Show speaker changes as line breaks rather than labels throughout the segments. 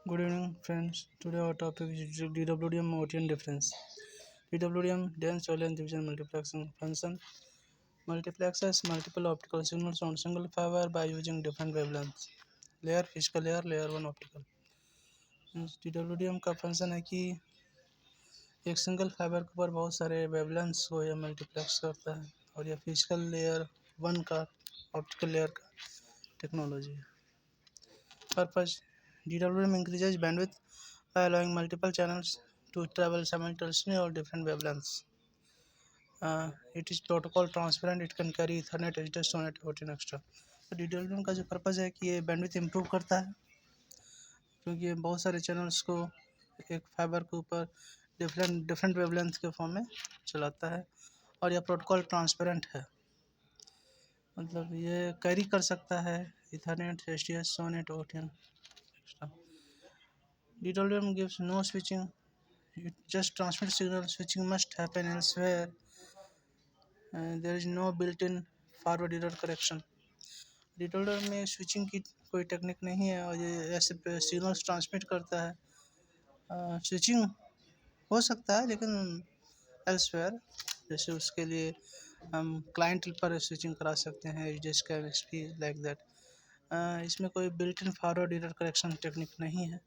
Good evening, friends. Today our topic is DWDM OTN difference. DWDM dense valence division multiplexing function multiplexes multiple optical signals on single fiber by using different wavelengths. Layer physical layer layer one optical DWDM का function है कि एक single fibre के ऊपर बहुत सारे wavelengths को यह मल्टीप्लेक्स करता है और यह फिजिकल लेयर वन का ऑप्टिकल लेयर का टेक्नोलॉजी है. Purpose: DWDM increases bandwidth by allowing multiple channels to travel simultaneously or different wavelengths. It is protocol transparent. It can carry Ethernet, HDD, SONET, OTN extra. तो DWDM का जो purpose है कि ये bandwidth improve करता है क्योंकि ये बहुत सारे चैनल्स को एक फाइबर के ऊपर डिफरेंट वेवलेंथ के फॉर्म में चलाता है और यह प्रोटोकॉल ट्रांसपेरेंट है. मतलब ये कैरी कर सकता है Ethernet, HDS, SONET, OTN extra. DWDM gives no switching. It just transmits signal. Switching must happen elsewhere. There is no built-in forward error correction. DWDM में स्विचिंग की कोई टेक्निक नहीं है और ये ऐसे सिग्नल्स ट्रांसमिट करता है. स्विचिंग हो सकता है लेकिन एल्सवेयर, जैसे उसके लिए हम क्लाइंट पर स्विचिंग करा सकते हैं, HDS का MSP लाइक दैट. इसमें कोई built in forward error correction technique नहीं है.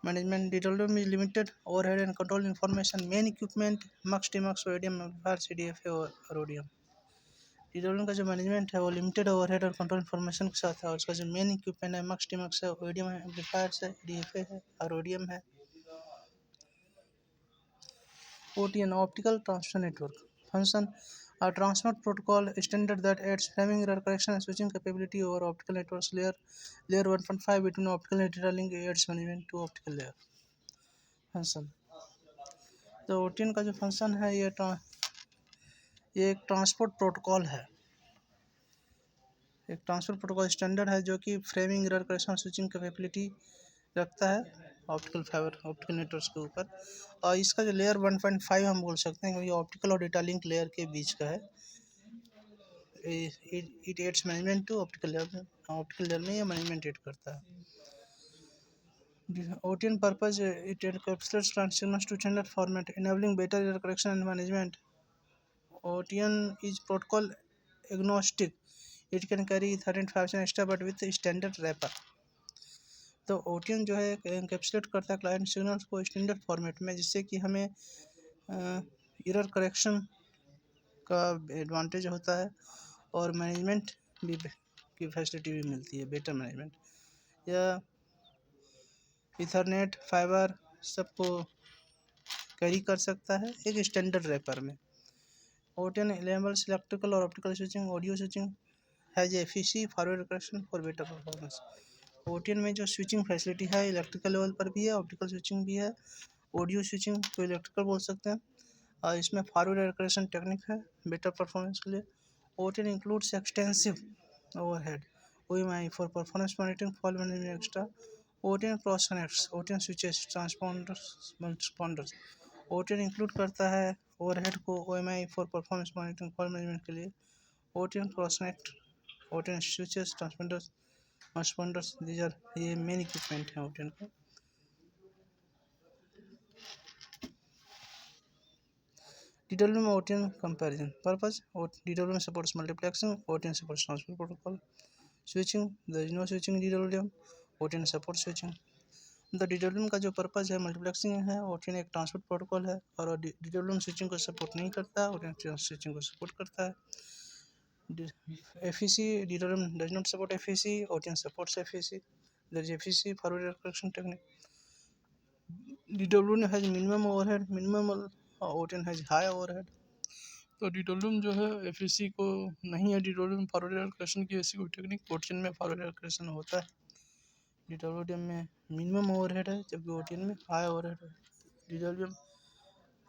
Management: DWDM is limited overhead and control information. Main equipment MUX, TMUX, ODM amplifier, CDFA और ODM. DWDM का जो मैनेजमेंट है वो लिमिटेड ओवरहेड और कंट्रोल इन्फॉर्मेशन के साथ है और उसका जो मेन इक्विपमेंट है MUX, TMUX है, ODM है, एम्पलीफायर्स है, DFA है और ODM है. OTN Optical Transfer Network function: a transport protocol standard that adds framing, error correction and switching capability over optical networks. Layer 1.5 between optical data link adds management to optical layer. Function: तो OTN का जो function है ये एक transport protocol है. एक transport protocol standard है जो कि framing, error correction, switching capability रखता है ऑप्टिकल फाइबर ऑप्टिकल नेटवर्क्स के ऊपर. और इसका जो लेयर 1.5 हम बोल सकते हैं क्योंकि ऑप्टिकल और डेटा लिंक लेयर के बीच का है. It adds management to optical layer में ये मैनेजमेंट एड करता है. OTN purpose: it encapsulates transitions to standard format, enabling better error correction and management. OTN is protocol agnostic. It can carry 13 extra but with standard wrapper. तो OTN जो है encapsulate करता है client signals को standard format में, जिससे कि हमें एरर करेक्शन का एडवांटेज होता है और मैनेजमेंट भी की फैसिलिटी भी मिलती है, बेटर मैनेजमेंट. या इथरनेट फाइबर सबको कैरी कर सकता है एक स्टैंडर्ड रैपर में. OTN enables इलेक्ट्रिकल और optical switching. Audio switching has FEC forward correction for better performance. OTN में जो स्विचिंग फैसिलिटी है इलेक्ट्रिकल लेवल पर भी है, ऑप्टिकल स्विचिंग भी है, ऑडियो स्विचिंग को इलेक्ट्रिकल बोल सकते हैं और इसमें फॉरवर्ड एरर करेक्शन टेक्निक है बेटर परफॉर्मेंस के लिए. OTN includes extensive overhead OMI for performance monitoring, fault management extra. OTN cross connects, OTN switches, transponders. OTN include करता है ओवरहेड को OMI for performance monitoring, fault management के लिए. OTN cross connect, OTN switches, transponders, these are ये main equipment हैं OTN के. DWDM OTN comparison purpose: DWDM supports multiplexing, OTN supports transfer protocol. Switching: there is no switching in DWDM, OTN supports switching. तो DWDM का जो purpose है multiplexing है, OTN एक transport protocol है और DWDM स्विचिंग को सपोर्ट नहीं करता, OTN स्विचिंग को सपोर्ट करता है. FEC: DWDM does not support FEC, OTN supports FEC. There is FEC forward error correction technique. DWDM has minimum overhead, OTN has high overhead. तो DWDM जो है FEC को नहीं है, DWDM फॉरवर्ड एरर करेक्शन की ऐसी कोई टेक्निक. OTN में फॉरवर्ड एरर करेक्शन होता है. DWDM में मिनिमम ओवरहेड है जबकि OTN में हाई ओवरहेड है. DWDM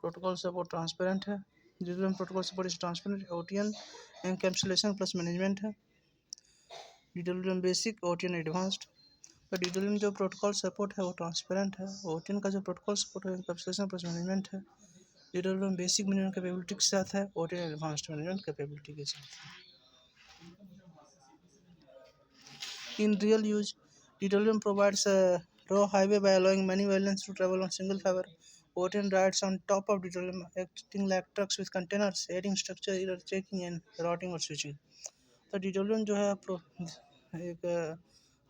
प्रोटोकॉल सपोर्ट ट्रांसपेरेंट है. DWDM protocol support is transparent. OTN encapsulation plus management है. DWDM basic, OTN advanced. तो DWDM जो प्रोटोकॉल सपोर्ट है वो ट्रांसपेरेंट है. OTN का जो प्रोटोकॉल सपोर्ट है एनकैप्सुलेशन प्लस मैनेजमेंट है. DWDM बेसिक मैनेजमेंट कैपेबिलिटी के साथ है, OTN एडवांस्ड मैनेजमेंट कैपेबिलिटी के साथ. In real use, DWDM provides raw highway by allowing many vehicles to travel on single fiber. OTN rides on top of DWM, acting like trucks with containers, adding structure, error checking and routing or switching. तो DWM जो है एक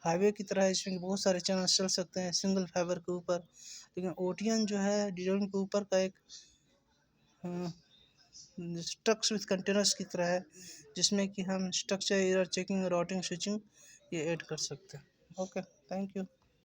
highway की तरह है, इसमें बहुत सारे चैनल चल सकते हैं सिंगल फाइबर के ऊपर। लेकिन OTN जो है DWM के ऊपर का एक ट्रक्स विथ कंटेनर्स की तरह है, जिसमें कि हम structure, error checking, routing, switching ये ऐड कर सकते हैं। Okay, thank you.